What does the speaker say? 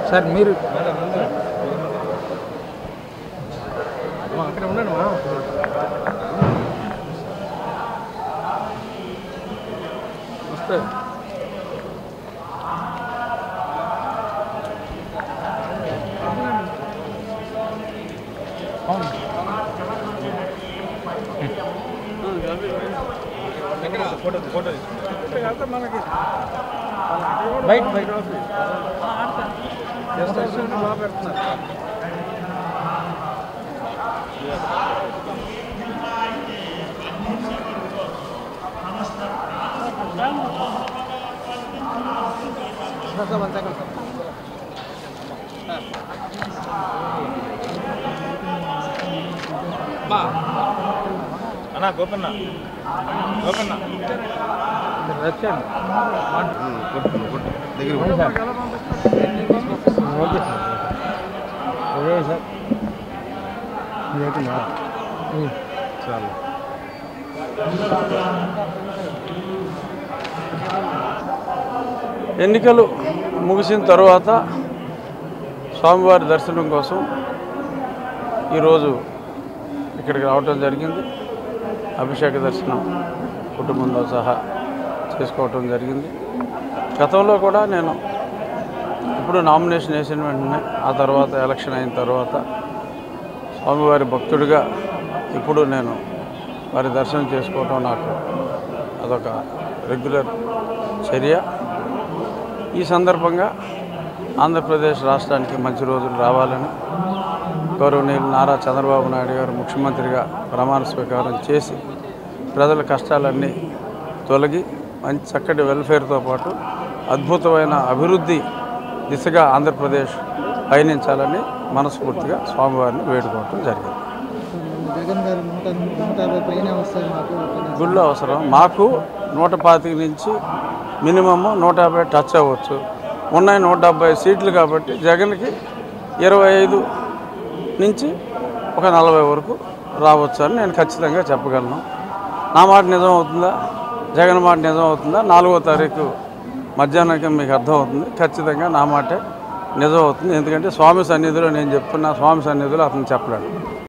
Sir మీరు అక్కడ ఉండండి వస్తే మనకి బయట బయట బాగా పెడుతున్నారు. అన్నా గోపన్న గోపన్న వచ్చాను దగ్గర ఓకే సార్ అదే సార్ చాలు ఎన్నికలు ముగిసిన తర్వాత స్వామివారి దర్శనం కోసం ఈరోజు ఇక్కడికి రావటం జరిగింది. అభిషేక దర్శనం కుటుంబంతో సహా చేసుకోవటం జరిగింది. గతంలో కూడా నేను ఇప్పుడు నామినేషన్ వేసిన వెంటనే ఆ తర్వాత ఎలక్షన్ అయిన తర్వాత స్వామివారి భక్తుడిగా ఇప్పుడు నేను వారి దర్శనం చేసుకోవటం నాకు అదొక రెగ్యులర్ చర్య. ఈ సందర్భంగా ఆంధ్రప్రదేశ్ రాష్ట్రానికి మంచి రోజులు రావాలని గౌరవనీయులు నారా చంద్రబాబు నాయుడు గారు ముఖ్యమంత్రిగా ప్రమాణ స్వీకారం చేసి ప్రజల కష్టాలన్నీ తొలగి మంచి చక్కటి వెల్ఫేర్తో పాటు అద్భుతమైన అభివృద్ధి దిశగా ఆంధ్రప్రదేశ్ పయనించాలని మనస్ఫూర్తిగా స్వామివారిని వేడుకోవటం జరిగింది. గుళ్ళు అవసరం మాకు 125 నుంచి మినిమమ్ 150 టచ్ అవ్వచ్చు. ఉన్నాయి 170 సీట్లు కాబట్టి జగన్కి 25 నుంచి ఒక 40 వరకు రావచ్చు అని నేను ఖచ్చితంగా చెప్పగలను. నా మాట నిజం అవుతుందా, జగన్ మాట నిజం అవుతుందా 4వ తారీఖు మధ్యాహ్నానికి మీకు అర్థమవుతుంది. ఖచ్చితంగా నా మాటే నిజం అవుతుంది. ఎందుకంటే స్వామి సన్నిధిలో నేను చెప్తున్నా, స్వామి సన్నిధిలో అతను చెప్పలేడు.